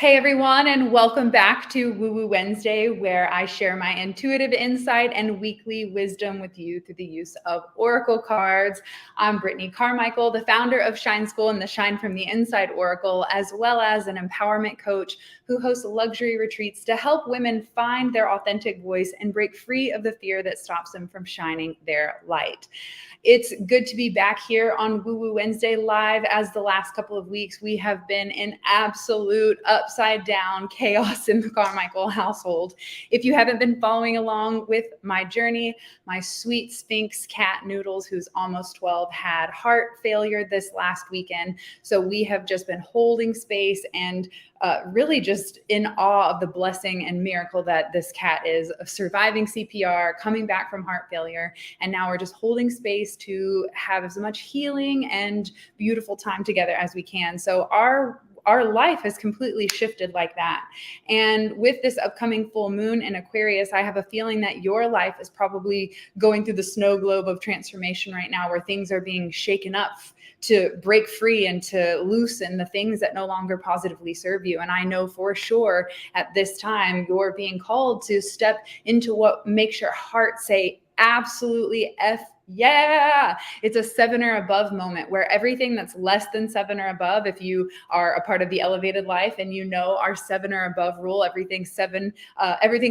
Hey everyone, and welcome back to Woo Woo Wednesday, where I share my intuitive insight and weekly wisdom with you through the use of oracle cards. I'm Brittney Carmichael, the founder of Shine School and the Shine from the Inside Oracle, as well as an empowerment coach who hosts luxury retreats to help women find their authentic voice and break free of the fear that stops them from shining their light. It's good to be back here on Woo Woo Wednesday live. As the last couple of weeks, we have been in absolute upside down chaos in the Carmichael household. If you haven't been following along with my journey, my sweet Sphinx cat Noodles, who's almost 12, had heart failure this last weekend. So we have just been holding space and really just in awe of the blessing and miracle that this cat is of surviving CPR, coming back from heart failure. And now we're just holding space to have as much healing and beautiful time together as we can. So our life has completely shifted like that. And with this upcoming full moon in Aquarius, I have a feeling that your life is probably going through the snow globe of transformation right now, where things are being shaken up to break free and to loosen the things that no longer positively serve you. And I know for sure at this time, you're being called to step into what makes your heart say, absolutely F yeah. It's a 7 or above moment where everything that's less than 7 or above, if you are a part of the elevated life and you know our 7 or above rule, everything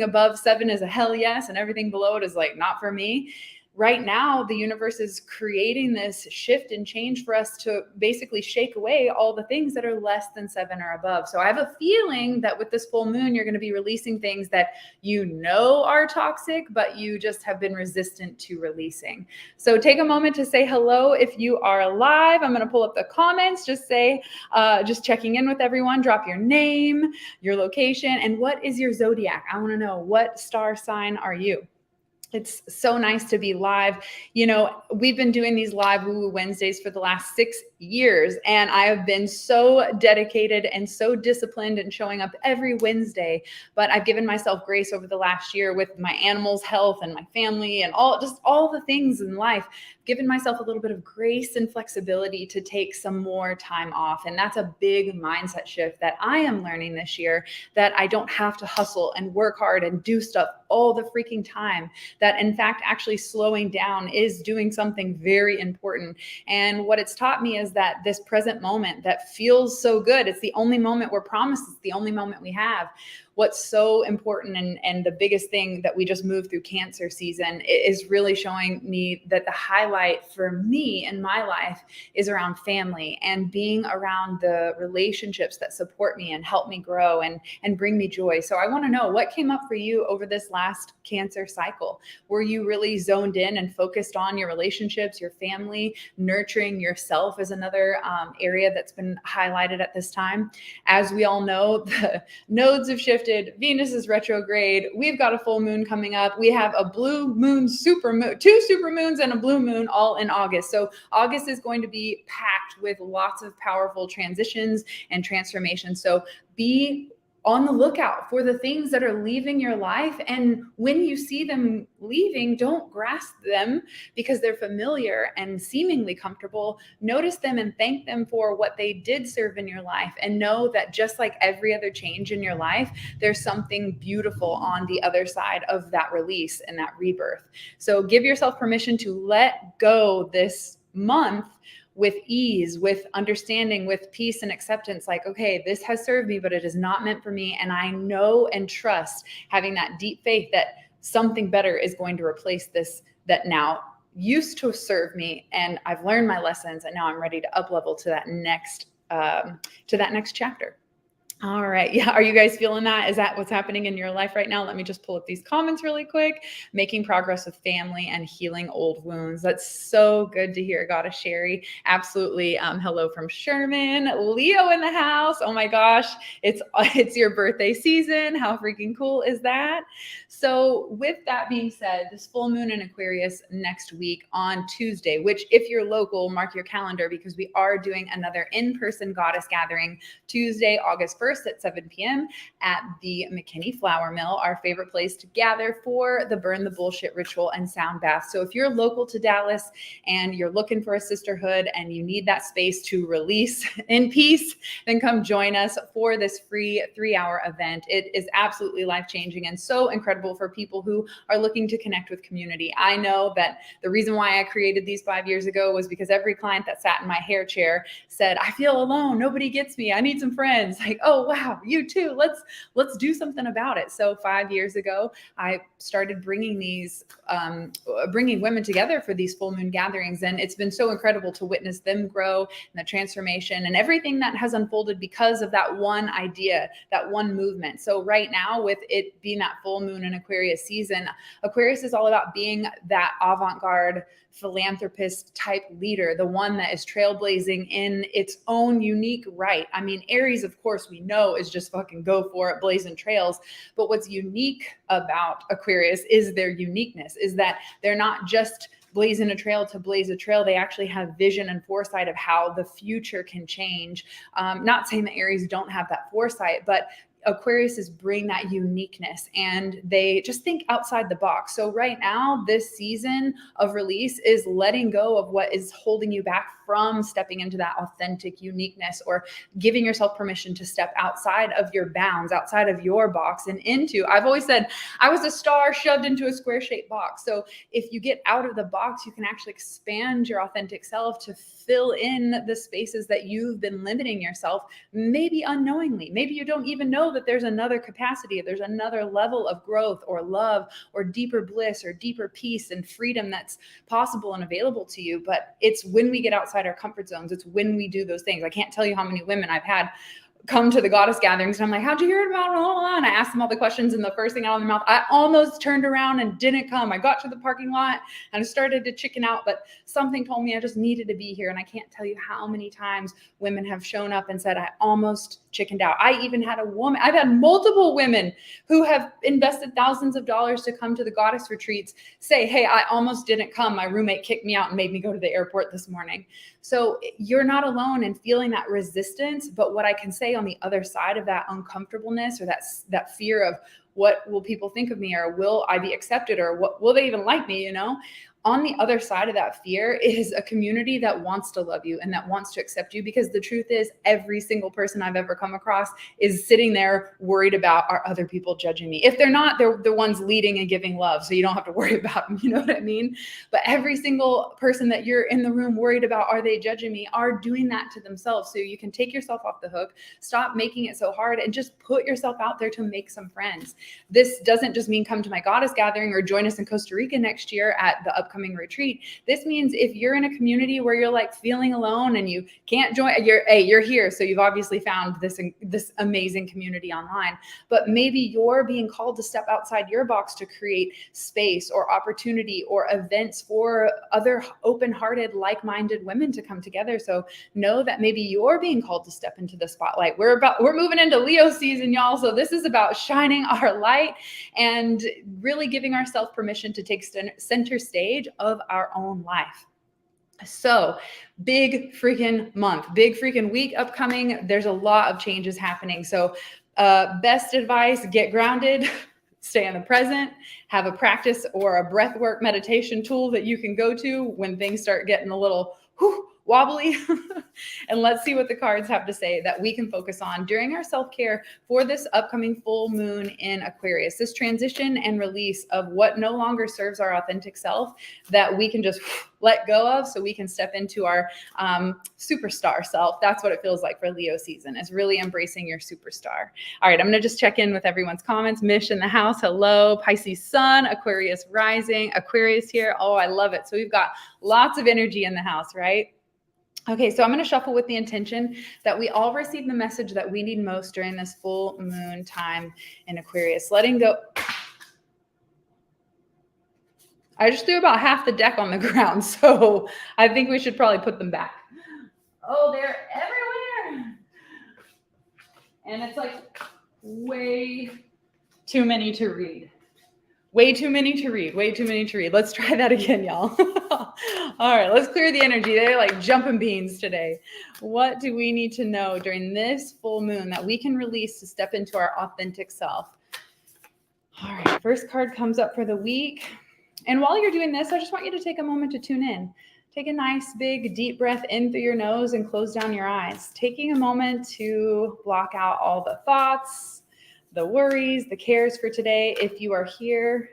above 7 is a hell yes, and everything below it is like, not for me. Right now, the universe is creating this shift and change for us to basically shake away all the things that are less than 7 or above. So I have a feeling that with this full moon, you're going to be releasing things that you know are toxic, but you just have been resistant to releasing. So take a moment to say hello if you are live. I'm going to pull up the comments. Just say, just checking in with everyone. Drop your name, your location, and what is your zodiac? I want to know, what star sign are you? It's so nice to be live. You know, we've been doing these live Woo Woo Wednesdays for the last 6 years, and I have been so dedicated and so disciplined in showing up every Wednesday. But I've given myself grace over the last year with my animals' health and my family and all the things in life. Given myself a little bit of grace and flexibility to take some more time off. And that's a big mindset shift that I am learning this year, that I don't have to hustle and work hard and do stuff all the freaking time. That in fact, actually slowing down is doing something very important. And what it's taught me is that this present moment that feels so good, it's the only moment we're promised, it's the only moment we have. What's so important and the biggest thing that we just moved through Cancer season is really showing me that the highlight for me in my life is around family and being around the relationships that support me and help me grow and bring me joy. So I want to know, what came up for you over this last Cancer cycle? Were you really zoned in and focused on your relationships, your family? Nurturing yourself is another area that's been highlighted at this time. As we all know, the nodes have shifted. Venus is retrograde. We've got a full moon coming up. We have a blue moon, super moon, 2 super moons and a blue moon all in August. So August is going to be packed with lots of powerful transitions and transformations. So be on the lookout for the things that are leaving your life. And when you see them leaving, don't grasp them because they're familiar and seemingly comfortable. Notice them and thank them for what they did serve in your life. And know that just like every other change in your life, there's something beautiful on the other side of that release and that rebirth. So give yourself permission to let go this month with ease, with understanding, with peace and acceptance. Like, okay, this has served me, but it is not meant for me. And I know and trust, having that deep faith that something better is going to replace this that now used to serve me. And I've learned my lessons, and now I'm ready to up level to that next chapter. All right. Yeah. Are you guys feeling that? Is that what's happening in your life right now? Let me just pull up these comments really quick. Making progress with family and healing old wounds. That's so good to hear. Goddess Sherry. Absolutely. Hello from Sherman. Leo in the house. Oh my gosh. It's your birthday season. How freaking cool is that? So with that being said, this full moon in Aquarius next week on Tuesday, which if you're local, mark your calendar because we are doing another in-person goddess gathering Tuesday, August 1st. 21st at 7 p.m. at the McKinney Flour Mill, our favorite place to gather for the Burn the Bullshit ritual and sound bath. So if you're local to Dallas and you're looking for a sisterhood and you need that space to release in peace, then come join us for this free 3-hour event. It is absolutely life-changing and so incredible for people who are looking to connect with community. I know that the reason why I created these 5 years ago was because every client that sat in my hair chair said, I feel alone. Nobody gets me. I need some friends. Like, oh, wow, you too. Let's do something about it. So 5 years ago, I started bringing women together for these full moon gatherings. And it's been so incredible to witness them grow and the transformation and everything that has unfolded because of that one idea, that one movement. So right now, with it being that full moon in Aquarius season, Aquarius is all about being that avant-garde philanthropist type leader, the one that is trailblazing in its own unique right. I mean, Aries, of course, we know is just fucking go for it, blazing trails. But what's unique about Aquarius is their uniqueness, is that they're not just blazing a trail to blaze a trail. They actually have vision and foresight of how the future can change. Not saying that Aries don't have that foresight, but Aquarius is bring that uniqueness and they just think outside the box. So right now, this season of release is letting go of what is holding you back from stepping into that authentic uniqueness or giving yourself permission to step outside of your bounds, outside of your box and into, I've always said, I was a star shoved into a square shaped box. So if you get out of the box, you can actually expand your authentic self to fill in the spaces that you've been limiting yourself, maybe unknowingly. Maybe you don't even know that there's another capacity, there's another level of growth or love or deeper bliss or deeper peace and freedom that's possible and available to you. But it's when we get outside our comfort zones, it's when we do those things. I can't tell you how many women I've had come to the goddess gatherings and I'm like, how'd you hear about it? And I asked them all the questions and the first thing out of their mouth, I almost turned around and didn't come. I got to the parking lot and I started to chicken out, but something told me I just needed to be here. And I can't tell you how many times women have shown up and said, I almost chickened out. I even had I've had multiple women who have invested thousands of dollars to come to the goddess retreats say, hey, I almost didn't come. My roommate kicked me out and made me go to the airport this morning. So you're not alone in feeling that resistance. But what I can say on the other side of that uncomfortableness or that fear of what will people think of me, or will I be accepted, or what will they even like me, on the other side of that fear is a community that wants to love you and that wants to accept you, because the truth is every single person I've ever come across is sitting there worried about, are other people judging me? If they're not, they're the ones leading and giving love. So you don't have to worry about them. You know what I mean? But every single person that you're in the room worried about, are they judging me, are doing that to themselves. So you can take yourself off the hook, stop making it so hard, and just put yourself out there to make some friends. This doesn't just mean come to my goddess gathering or join us in Costa Rica next year at the upcoming retreat. This means if you're in a community where you're like feeling alone and you can't join, you're here. So you've obviously found this amazing community online, but maybe you're being called to step outside your box to create space or opportunity or events for other open-hearted, like-minded women to come together. So know that maybe you're being called to step into the spotlight. We're moving into Leo season, y'all. So this is about shining our light and really giving ourselves permission to take center stage of our own life. So big freaking month, big freaking week upcoming. There's a lot of changes happening. So best advice, get grounded, stay in the present, have a practice or a breathwork meditation tool that you can go to when things start getting a little wobbly. And let's see what the cards have to say that we can focus on during our self-care for this upcoming full moon in Aquarius, this transition and release of what no longer serves our authentic self that we can just let go of so we can step into our superstar self. That's what it feels like for Leo season, is really embracing your superstar. All right, I'm going to just check in with everyone's comments. Mish in the house, hello. Pisces sun, Aquarius rising, Aquarius here. Oh, I love it. So we've got lots of energy in the house, right? Okay, so I'm going to shuffle with the intention that we all receive the message that we need most during this full moon time in Aquarius. Letting go. I just threw about half the deck on the ground, so I think we should probably put them back. Oh, they're everywhere. And it's like way too many to read. Way too many to read. Way too many to read. Let's try that again, y'all. All right, let's clear the energy. They're like jumping beans today. What do we need to know during this full moon that we can release to step into our authentic self? All right, first card comes up for the week. And while you're doing this, I just want you to take a moment to tune in. Take a nice big deep breath in through your nose and close down your eyes. Taking a moment to block out all the thoughts, the worries, the cares for today. If you are here,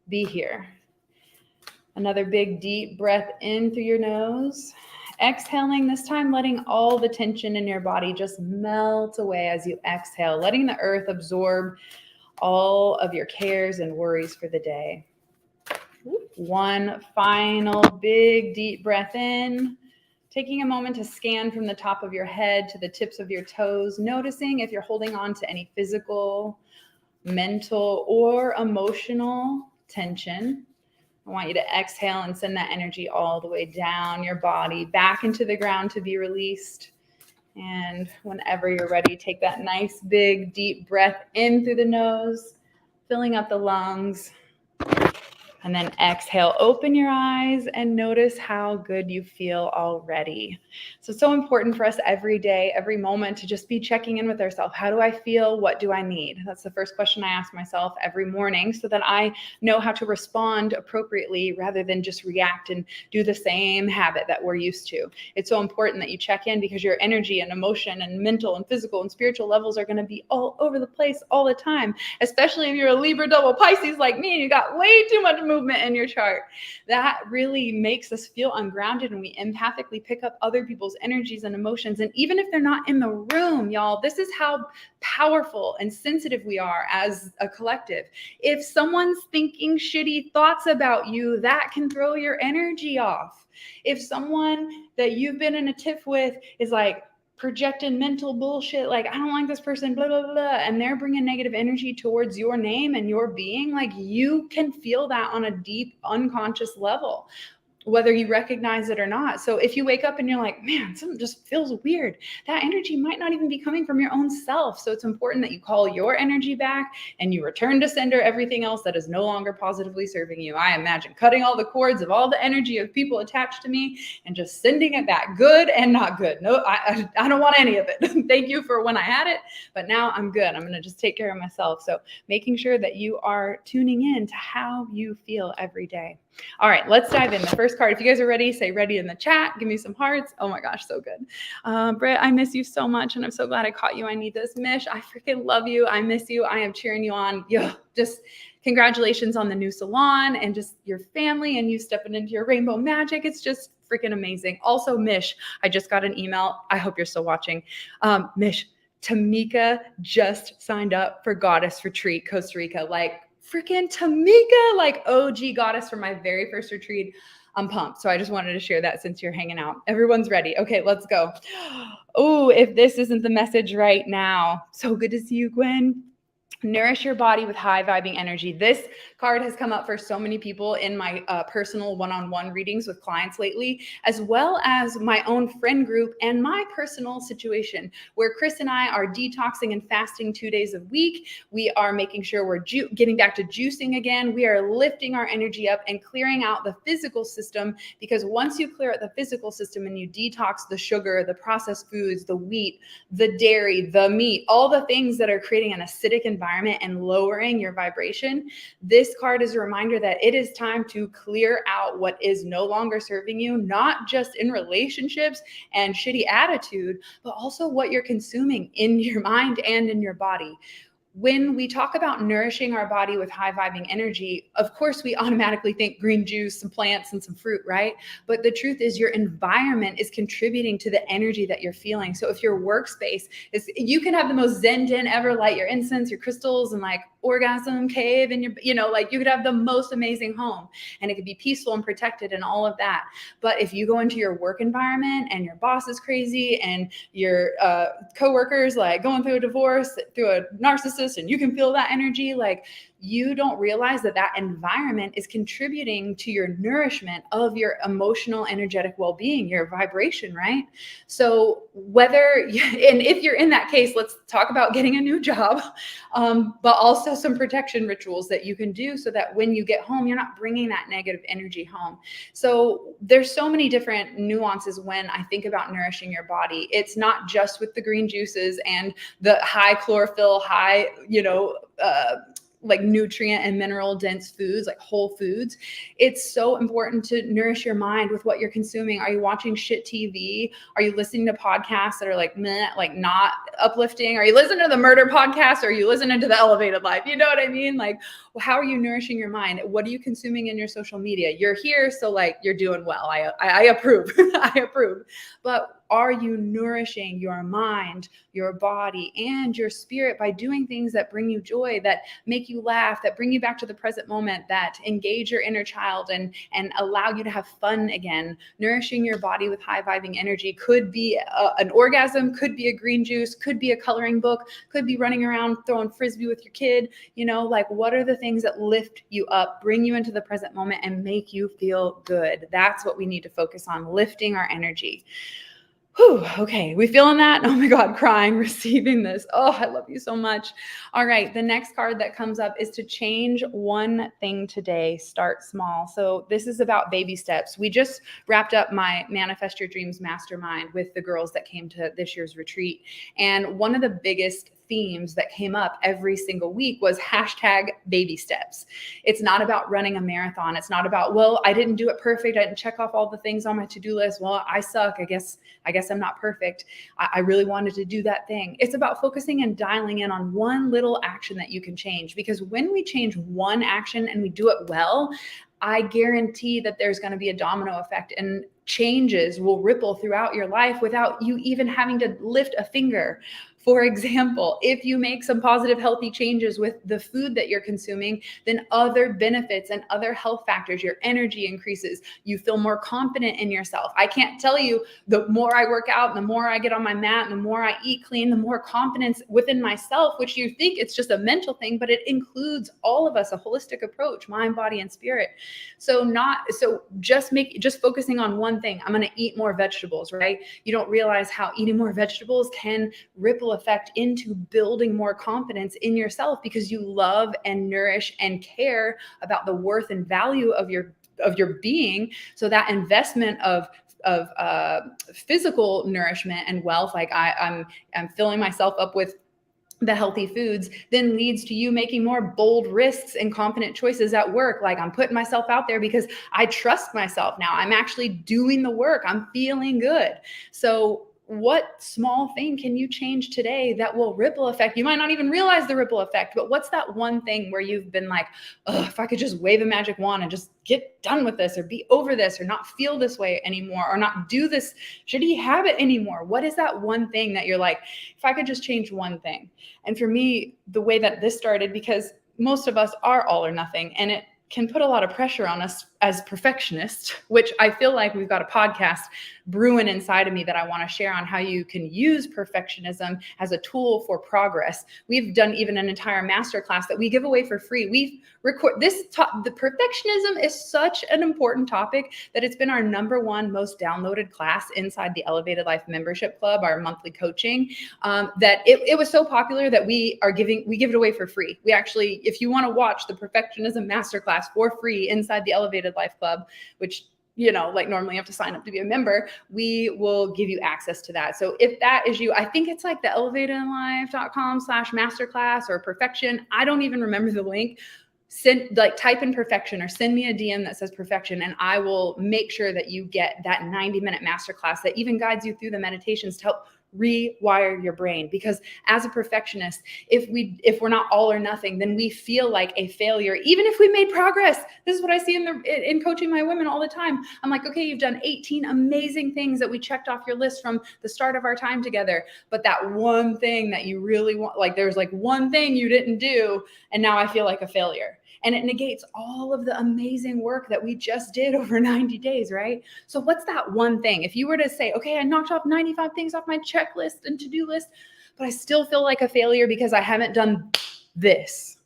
be here. Another big deep breath in through your nose. Exhaling, this time letting all the tension in your body just melt away as you exhale, letting the earth absorb all of your cares and worries for the day. One final big deep breath in, taking a moment to scan from the top of your head to the tips of your toes, noticing if you're holding on to any physical, mental, or emotional tension. I want you to exhale and send that energy all the way down your body, back into the ground to be released. And whenever you're ready, take that nice big deep breath in through the nose, filling up the lungs. And then exhale, open your eyes and notice how good you feel already. So it's so important for us every day, every moment to just be checking in with ourselves. How do I feel? What do I need? That's the first question I ask myself every morning so that I know how to respond appropriately rather than just react and do the same habit that we're used to. It's so important that you check in because your energy and emotion and mental and physical and spiritual levels are going to be all over the place all the time, especially if you're a Libra double Pisces like me and you got way too much movement in your chart. That really makes us feel ungrounded, and we empathically pick up other people's energies and emotions. And even if they're not in the room, y'all, this is how powerful and sensitive we are as a collective. If someone's thinking shitty thoughts about you, that can throw your energy off. If someone that you've been in a tiff with is like projecting mental bullshit, like, I don't like this person, blah, blah, blah, and they're bringing negative energy towards your name and your being, like, you can feel that on a deep, unconscious level, whether you recognize it or not. So if you wake up and you're like, man, something just feels weird, that energy might not even be coming from your own self. So it's important that you call your energy back and you return to sender everything else that is no longer positively serving you. I imagine cutting all the cords of all the energy of people attached to me and just sending it back, good and not good. No, I don't want any of it. Thank you for when I had it, but now I'm good. I'm going to just take care of myself. So making sure that you are tuning in to how you feel every day. All right, let's dive in. The first card, if you guys are ready, say ready in the chat. Give me some hearts. Oh my gosh, so good. Britt, I miss you so much, and I'm so glad I caught you. I need this. Mish, I freaking love you. I miss you. I am cheering you on. Just congratulations on the new salon and just your family and you stepping into your rainbow magic. It's just freaking amazing. Also, Mish, I just got an email. I hope you're still watching. Mish, Tamika just signed up for Goddess Retreat, Costa Rica. Like, freaking Tamika, like OG goddess from my very first retreat. I'm pumped. So I just wanted to share that since you're hanging out. Everyone's ready. Okay, let's go. Oh, if this isn't the message right now. So good to see you, Gwen. Nourish your body with high vibing energy. This card has come up for so many people in my personal one-on-one readings with clients lately, as well as my own friend group and my personal situation where Chris and I are detoxing and fasting 2 days a week. We are making sure we're getting back to juicing again. We are lifting our energy up and clearing out the physical system, because once you clear out the physical system and you detox the sugar, the processed foods, the wheat, the dairy, the meat, all the things that are creating an acidic environment and lowering your vibration, this card is a reminder that it is time to clear out what is no longer serving you, not just in relationships and shitty attitude, but also what you're consuming in your mind and in your body. When we talk about nourishing our body with high vibing energy, of course, we automatically think green juice, some plants, and some fruit, right? But the truth is your environment is contributing to the energy that you're feeling. So if your workspace is, you can have the most zen den ever, light your incense, your crystals, and like orgasm cave, and like you could have the most amazing home and it could be peaceful and protected and all of that. But if you go into your work environment and your boss is crazy and your coworkers like going through a divorce, through a narcissist, and you can feel that energy, like you don't realize that that environment is contributing to your nourishment of your emotional, energetic well-being, your vibration, right? So and if you're in that case, let's talk about getting a new job, but also some protection rituals that you can do so that when you get home, you're not bringing that negative energy home. So there's so many different nuances when I think about nourishing your body. It's not just with the green juices and the high chlorophyll, high, like nutrient and mineral dense foods, like whole foods. It's so important to nourish your mind with what you're consuming. Are you watching shit TV? Are you listening to podcasts that are like meh, like not uplifting? Are you listening to the murder podcast? Or are you listening to the elevated life? You know what I mean? Like, how are you nourishing your mind? What are you consuming in your social media? You're here, so like you're doing well. I approve. I approve. But are you nourishing your mind, your body, and your spirit by doing things that bring you joy, that make you laugh, that bring you back to the present moment, that engage your inner child and allow you to have fun again? Nourishing your body with high vibing energy could be an orgasm, could be a green juice, could be a coloring book, could be running around throwing frisbee with your kid. Like, what are the things that lift you up, bring you into the present moment, and make you feel good? That's what we need to focus on, lifting our energy. Whew, okay, we feeling that? Oh my God, crying, receiving this. Oh, I love you so much. All right, the next card that comes up is to change one thing today, start small. So this is about baby steps. We just wrapped up my Manifest Your Dreams Mastermind with the girls that came to this year's retreat. And one of the biggest themes that came up every single week was #baby steps. It's not about running a marathon. It's not about, well, I didn't do it perfect. I didn't check off all the things on my to-do list. Well, I suck. I guess I'm not perfect. I really wanted to do that thing. It's about focusing and dialing in on one little action that you can change. Because when we change one action and we do it well, I guarantee that there's going to be a domino effect, and changes will ripple throughout your life without you even having to lift a finger. For example, if you make some positive, healthy changes with the food that you're consuming, then other benefits and other health factors, your energy increases. You feel more confident in yourself. I can't tell you, the more I work out, the more I get on my mat, the more I eat clean, the more confidence within myself, which you think it's just a mental thing, but it includes all of us, a holistic approach, mind, body, and spirit. So just focusing on one thing. I'm going to eat more vegetables, right? You don't realize how eating more vegetables can ripple effect into building more confidence in yourself, because you love and nourish and care about the worth and value of your being. So that investment of physical nourishment and wealth, like I'm filling myself up with the healthy foods, then leads to you making more bold risks and confident choices at work. Like, I'm putting myself out there because I trust myself now. I'm actually doing the work. I'm feeling good. So what small thing can you change today that will ripple effect? You might not even realize the ripple effect, but what's that one thing where you've been like, oh, if I could just wave a magic wand and just get done with this, or be over this, or not feel this way anymore, or not do this shitty habit anymore? What is that one thing that you're like, if I could just change one thing? And for me, the way that this started, because most of us are all or nothing, and it can put a lot of pressure on us as perfectionists, which I feel like we've got a podcast brewing inside of me that I want to share on how you can use perfectionism as a tool for progress. We've done even an entire masterclass that we give away for free. We've recorded the perfectionism is such an important topic that it's been our #1 most downloaded class inside the Elevated Life Membership Club, our monthly coaching, that it was so popular that we give it away for free. We actually, if you want to watch the perfectionism masterclass for free inside the Elevated Life Club, which like normally you have to sign up to be a member, we will give you access to that. So if that is you, I think it's like the elevatedlife.com/masterclass or perfection. I don't even remember the link. Type in perfection or send me a DM that says perfection, and I will make sure that you get that 90-minute masterclass that even guides you through the meditations to help rewire your brain. Because as a perfectionist, if we're not all or nothing, then we feel like a failure, even if we made progress. This is what I see in coaching my women all the time. I'm like, okay, you've done 18 amazing things that we checked off your list from the start of our time together, but that one thing that you really want, like there's like one thing you didn't do, and now I feel like a failure. And it negates all of the amazing work that we just did over 90 days, right? So what's that one thing? If you were to say, okay, I knocked off 95 things off my checklist and to-do list, but I still feel like a failure because I haven't done this.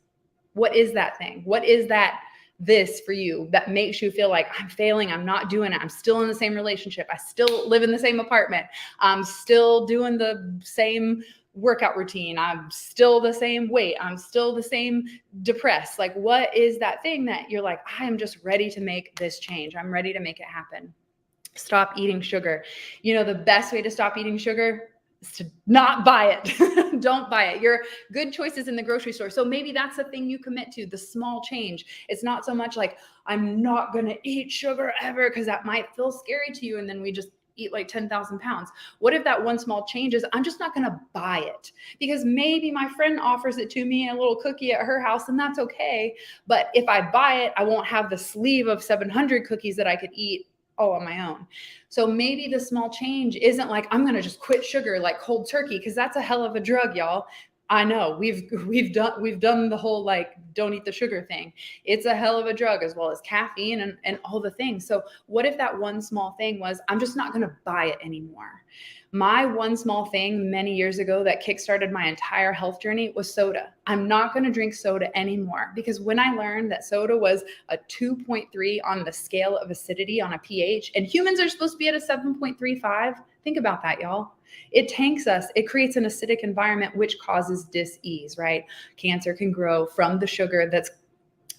What is that thing? What is that this for you that makes you feel like I'm failing, I'm not doing it, I'm still in the same relationship, I still live in the same apartment, I'm still doing the same workout routine, I'm still the same weight, I'm still the same depressed? Like, what is that thing that you're like, I am just ready to make this change, I'm ready to make it happen? Stop eating sugar. You know, the best way to stop eating sugar is to not buy it. Don't buy it. Your good choices in the grocery store. So maybe that's the thing you commit to, the small change. It's not so much like, I'm not going to eat sugar ever, because that might feel scary to you. And then we just eat like 10,000 pounds. What if that one small change is, I'm just not going to buy it, because maybe my friend offers it to me in a little cookie at her house, and that's okay. But if I buy it, I won't have the sleeve of 700 cookies that I could eat all on my own. So maybe the small change isn't like, I'm going to just quit sugar like cold turkey, because that's a hell of a drug, y'all. I know we've done the whole like don't eat the sugar thing. It's a hell of a drug, as well as caffeine and all the things. So what if that one small thing was, I'm just not going to buy it anymore? My one small thing many years ago that kickstarted my entire health journey was soda. I'm not going to drink soda anymore, because when I learned that soda was a 2.3 on the scale of acidity on a pH, and humans are supposed to be at a 7.35, think about that, y'all. It tanks us. It creates an acidic environment, which causes dis-ease, right? Cancer can grow from the sugar that's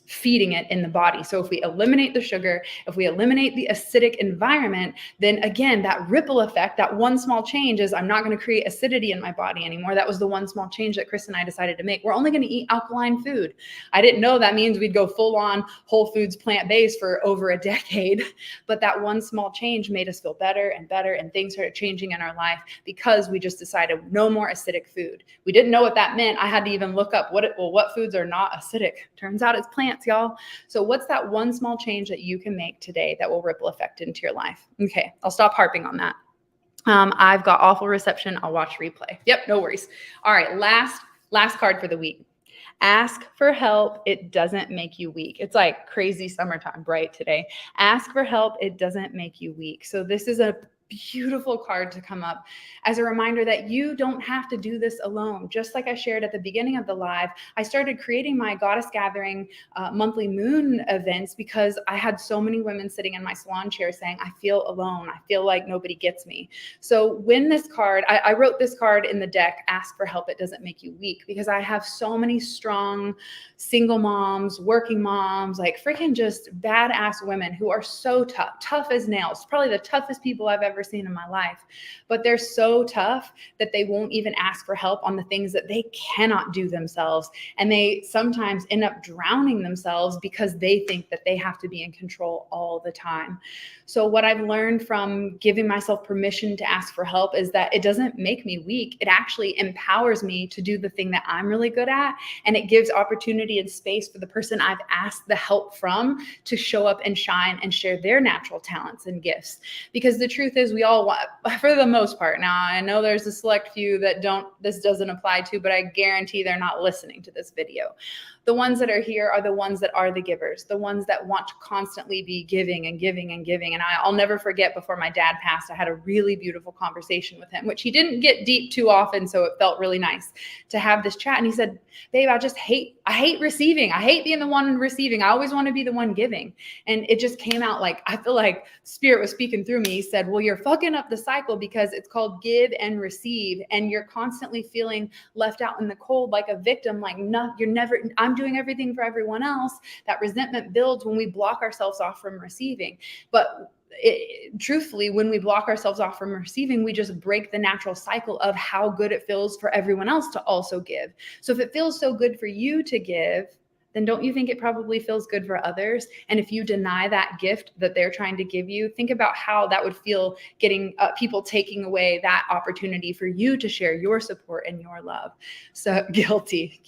feeding it in the body. So if we eliminate the sugar, if we eliminate the acidic environment, then again, that ripple effect, that one small change is, I'm not going to create acidity in my body anymore. That was the one small change that Chris and I decided to make. We're only going to eat alkaline food. I didn't know that means we'd go full on Whole Foods plant-based for over a decade, but that one small change made us feel better and better, and things started changing in our life because we just decided no more acidic food. We didn't know what that meant. I had to even look up what foods are not acidic. Turns out it's plants, y'all. So what's that one small change that you can make today that will ripple effect into your life? Okay, I'll stop harping on that. I've got awful reception. I'll watch replay. Yep, no worries. All right, last card for the week. Ask for help. It doesn't make you weak. It's like crazy summertime, bright today. Ask for help. It doesn't make you weak. So this is a beautiful card to come up as a reminder that you don't have to do this alone. Just like I shared at the beginning of the live, I started creating my Goddess Gathering monthly moon events because I had so many women sitting in my salon chair saying, I feel alone. I feel like nobody gets me. So when this card, I wrote this card in the deck, ask for help. It doesn't make you weak, because I have so many strong single moms, working moms, like freaking just badass women who are so tough as nails, probably the toughest people I've ever seen in my life, but they're so tough that they won't even ask for help on the things that they cannot do themselves. And they sometimes end up drowning themselves because they think that they have to be in control all the time. So what I've learned from giving myself permission to ask for help is that it doesn't make me weak. It actually empowers me to do the thing that I'm really good at. And it gives opportunity and space for the person I've asked the help from to show up and shine and share their natural talents and gifts. Because the truth is, we all want, for the most part. Now, I know there's a select few that this doesn't apply to, but I guarantee they're not listening to this video. The ones that are here are the ones that are the givers, the ones that want to constantly be giving and giving and giving. And I'll never forget, before my dad passed, I had a really beautiful conversation with him, which he didn't get deep too often. So it felt really nice to have this chat. And he said, babe, I hate receiving. I hate being the one receiving. I always want to be the one giving. And it just came out like, I feel like Spirit was speaking through me. He said, well, you're fucking up the cycle, because it's called give and receive. And you're constantly feeling left out in the cold like a victim, like, no, I'm doing everything for everyone else. That resentment builds when we block ourselves off from receiving. But truthfully, when we block ourselves off from receiving, we just break the natural cycle of how good it feels for everyone else to also give. So if it feels so good for you to give, then don't you think it probably feels good for others? And if you deny that gift that they're trying to give you, think about how that would feel, getting people taking away that opportunity for you to share your support and your love. So guilty,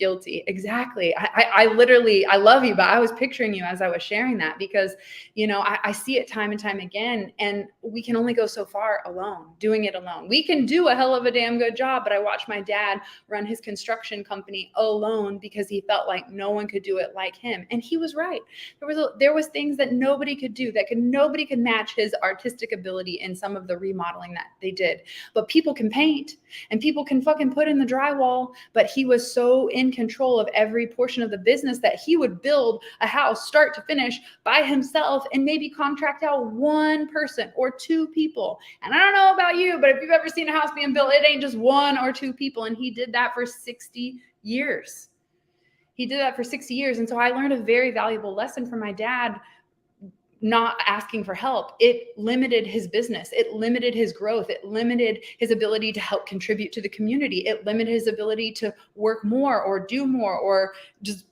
exactly. I literally, I love you, but I was picturing you as I was sharing that, because, you know, I see it time and time again, and we can only go so far alone, doing it alone. We can do a hell of a damn good job, but I watched my dad run his construction company alone because he felt like no one could do do it like him. And he was right. There was things that nobody could do, nobody could match his artistic ability in some of the remodeling that they did. But people can paint and people can fucking put in the drywall. But he was so in control of every portion of the business that he would build a house start to finish by himself and maybe contract out one person or two people. And I don't know about you, but if you've ever seen a house being built, it ain't just one or two people. And he did that for 60 years. He did that for 60 years. And so I learned a very valuable lesson from my dad not asking for help. It limited his business. It limited his growth. It limited his ability to help contribute to the community. It limited his ability to work more or do more or just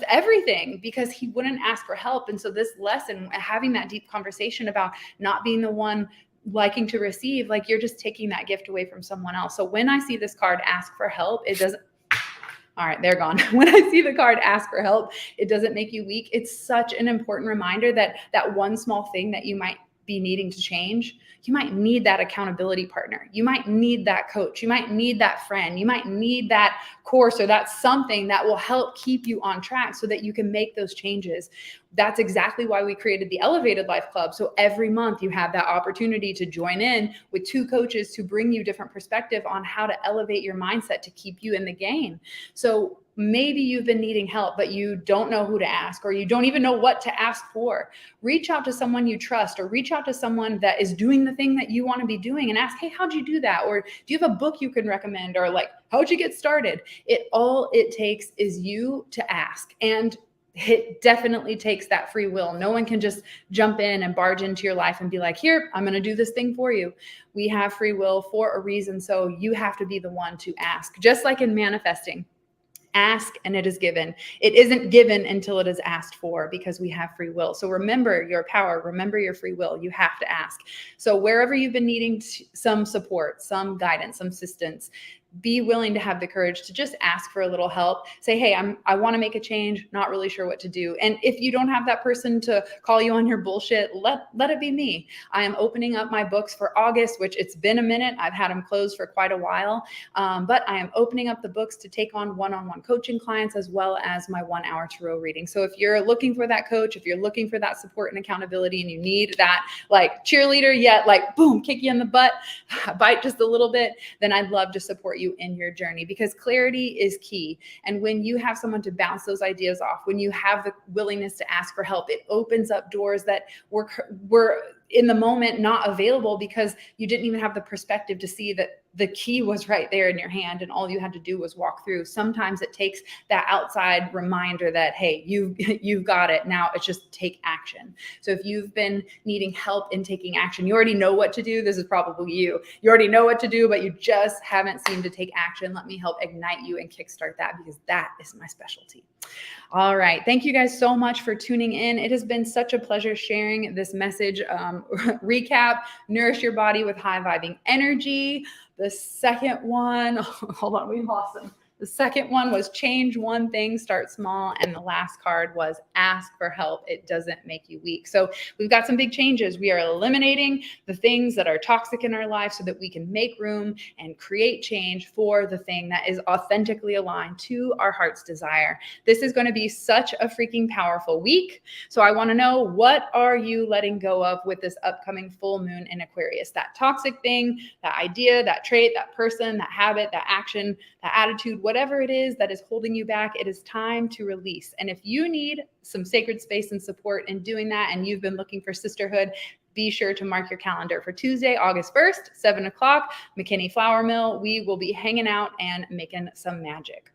everything, because he wouldn't ask for help. And so this lesson, having that deep conversation about not being the one liking to receive, like you're just taking that gift away from someone else. So when I see this card, ask for help, it doesn't, all right, they're gone. When I see the card, ask for help, it doesn't make you weak. It's such an important reminder that that one small thing that you might be needing to change, you might need that accountability partner. You might need that coach. You might need that friend. You might need that course or that something that will help keep you on track so that you can make those changes. That's exactly why we created the Elevated Life Club. So every month you have that opportunity to join in with two coaches to bring you different perspective on how to elevate your mindset to keep you in the game. So maybe you've been needing help, but you don't know who to ask, or you don't even know what to ask for. Reach out to someone you trust, or reach out to someone that is doing the thing that you want to be doing and ask, hey, how'd you do that? Or do you have a book you can recommend? Or like, how'd you get started? All it takes is you to ask. And it definitely takes that free will. No one can just jump in and barge into your life and be like, here, I'm going to do this thing for you. We have free will for a reason. So you have to be the one to ask, just like in manifesting. Ask and it is given. It isn't given until it is asked for, because we have free will. So remember your power, remember your free will. You have to ask. So wherever you've been needing some support, some guidance, some assistance, be willing to have the courage to just ask for a little help. Say, hey, I want to make a change, not really sure what to do. And if you don't have that person to call you on your bullshit, let it be me. I am opening up my books for August, which it's been a minute. I've had them closed for quite a while. But I am opening up the books to take on one-on-one coaching clients, as well as my 1 hour tarot reading. So if you're looking for that coach, if you're looking for that support and accountability, and you need that like cheerleader, yet like boom, kick you in the butt, bite just a little bit, then I'd love to support you in your journey, because clarity is key. And when you have someone to bounce those ideas off, when you have the willingness to ask for help, it opens up doors that were in the moment not available, because you didn't even have the perspective to see that the key was right there in your hand and all you had to do was walk through. Sometimes it takes that outside reminder that, hey, you've got it. Now it's just take action. So if you've been needing help in taking action, you already know what to do. This is probably you. You already know what to do, but you just haven't seemed to take action. Let me help ignite you and kickstart that, because that is my specialty. All right. Thank you guys so much for tuning in. It has been such a pleasure sharing this message. Recap: nourish your body with high vibing energy. The second one, hold on, we lost them. The second one was change one thing, start small. And the last card was ask for help. It doesn't make you weak. So we've got some big changes. We are eliminating the things that are toxic in our life so that we can make room and create change for the thing that is authentically aligned to our heart's desire. This is going to be such a freaking powerful week. So I want to know, what are you letting go of with this upcoming full moon in Aquarius? That toxic thing, that idea, that trait, that person, that habit, that action, that attitude, whatever it is that is holding you back, it is time to release. And if you need some sacred space and support in doing that, and you've been looking for sisterhood, be sure to mark your calendar for Tuesday, August 1st, 7 o'clock, McKinney Flower Mill. We will be hanging out and making some magic.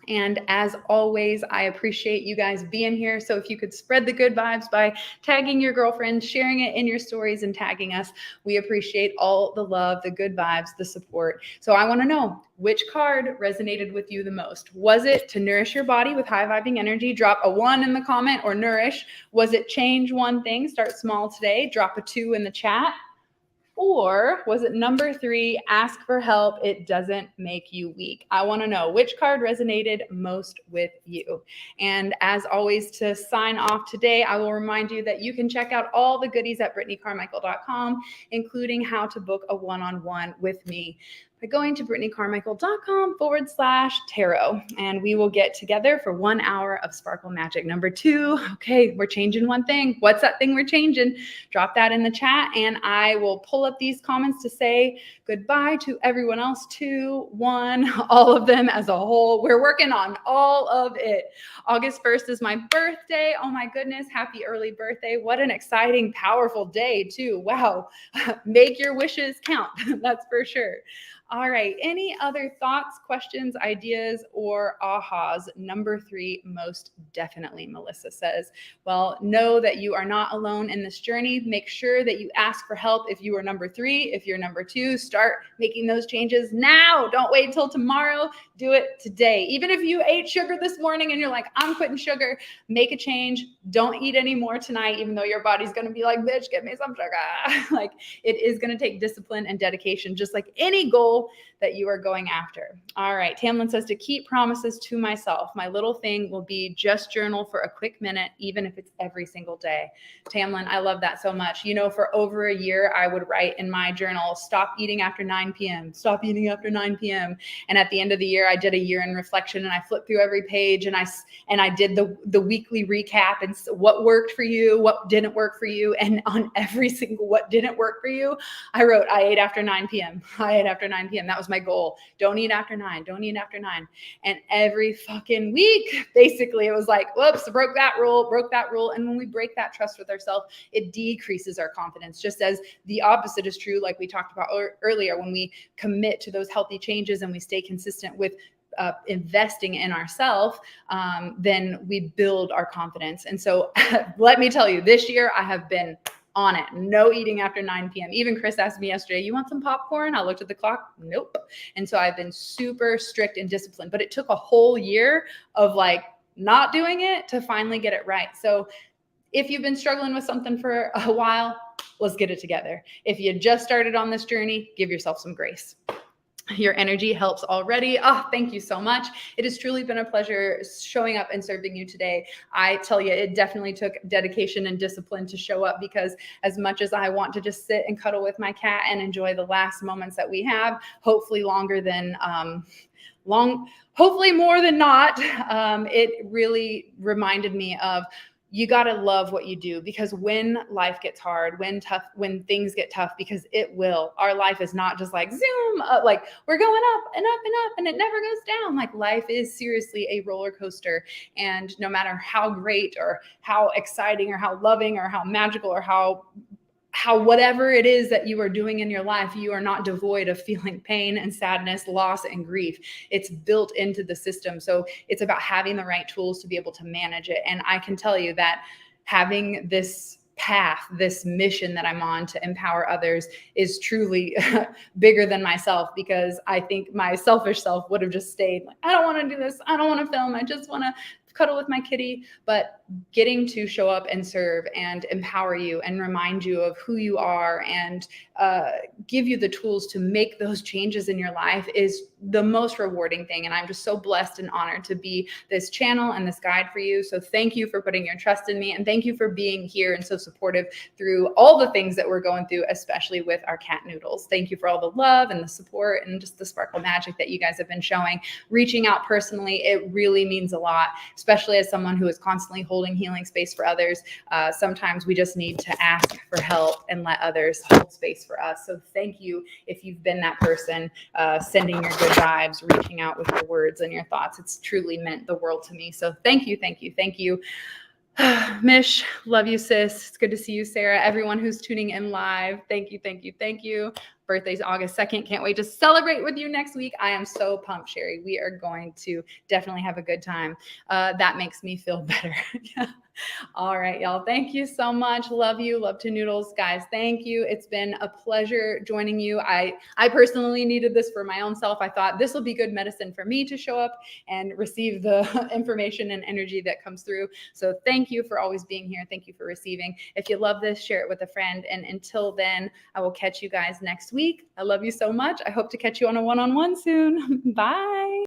And as always, I appreciate you guys being here. So if you could spread the good vibes by tagging your girlfriend, sharing it in your stories, and tagging us, we appreciate all the love, the good vibes, the support. So I want to know, which card resonated with you the most? Was it to nourish your body with high vibing energy? Drop a 1 in the comment, or nourish. Was it change one thing, start small today? Drop a 2 in the chat. Or was it number 3, ask for help, it doesn't make you weak? I want to know which card resonated most with you. And as always, to sign off today, I will remind you that you can check out all the goodies at BrittneyCarmichael.com, including how to book a one-on-one with me. by going to brittneycarmichael.com/tarot. And we will get together for 1 hour of Sparkle Magic. Number 2, okay, we're changing one thing. What's that thing we're changing? Drop that in the chat and I will pull up these comments to say goodbye to everyone else. 2, 1, all of them as a whole. We're working on all of it. August 1st is my birthday. Oh my goodness, happy early birthday. What an exciting, powerful day too. Wow. Make your wishes count. That's for sure. All right. Any other thoughts, questions, ideas, or ahas? Number 3, most definitely, Melissa says. Well, know that you are not alone in this journey. Make sure that you ask for help if you are number 3. If you're number 2, start making those changes now. Don't wait until tomorrow. Do it today. Even if you ate sugar this morning and you're like, I'm quitting sugar, make a change. Don't eat any more tonight, even though your body's going to be like, bitch, give me some sugar. Like, it is going to take discipline and dedication, just like any goal that you are going after. All right. Tamlin says to keep promises to myself. My little thing will be just journal for a quick minute, even if it's every single day. Tamlin, I love that so much. You know, for over a year, I would write in my journal, stop eating after 9 p.m., stop eating after 9 p.m. And at the end of the year, I did a year in reflection and I flipped through every page and I did the weekly recap and what worked for you, what didn't work for you. And on every single what didn't work for you, I wrote, I ate after 9 p.m. I ate after 9 p.m. That was my goal. Don't eat after 9. Don't eat after 9. And every fucking week, basically, it was like, whoops, broke that rule. And when we break that trust with ourselves, it decreases our confidence, just as the opposite is true, like we talked about earlier. When we commit to those healthy changes and we stay consistent with investing in ourselves, then we build our confidence. And so let me tell you, this year I have been on it. No eating after 9 p.m. Even Chris asked me yesterday, you want some popcorn? I looked at the clock. Nope. And so I've been super strict and disciplined, but it took a whole year of like not doing it to finally get it right. So if you've been struggling with something for a while, let's get it together. If you just started on this journey, give yourself some grace. Your energy helps already. Oh, thank you so much. It has truly been a pleasure showing up and serving you today. I tell you, it definitely took dedication and discipline to show up, because as much as I want to just sit and cuddle with my cat and enjoy the last moments that we have, hopefully longer than hopefully more than not, it really reminded me of, you got to love what you do, because when life gets hard, when things get tough, because it will, our life is not just like zoom up, like we're going up and up and up and it never goes down. Like, life is seriously a roller coaster. And no matter how great or how exciting or how loving or how magical or how whatever it is that you are doing in your life, you are not devoid of feeling pain and sadness, loss and grief. It's built into the system. So it's about having the right tools to be able to manage it. And I can tell you that having this path, this mission that I'm on to empower others, is truly bigger than myself, because I think my selfish self would have just stayed like, I don't want to do this. I don't want to film. I just want to cuddle with my kitty. But getting to show up and serve and empower you and remind you of who you are and give you the tools to make those changes in your life is the most rewarding thing. And I'm just so blessed and honored to be this channel and this guide for you. So thank you for putting your trust in me, and thank you for being here and so supportive through all the things that we're going through, especially with our cat Noodles. Thank you for all the love and the support and just the sparkle magic that you guys have been showing. Reaching out personally, it really means a lot, especially as someone who is constantly holding healing space for others. Sometimes we just need to ask for help and let others hold space for us. So thank you if you've been that person, sending your good vibes, reaching out with your words and your thoughts. It's truly meant the world to me. So thank you, thank you, thank you. Mish, love you, sis. It's good to see you, Sarah. Everyone who's tuning in live, thank you, thank you, thank you. Birthday's August 2nd. Can't wait to celebrate with you next week. I am so pumped, Sherry. We are going to definitely have a good time. That makes me feel better. All right, y'all. Thank you so much. Love you. Love to Noodles. Guys, thank you. It's been a pleasure joining you. I personally needed this for my own self. I thought this will be good medicine for me to show up and receive the information and energy that comes through. So thank you for always being here. Thank you for receiving. If you love this, share it with a friend. And until then, I will catch you guys next week. I love you so much. I hope to catch you on a one-on-one soon. Bye.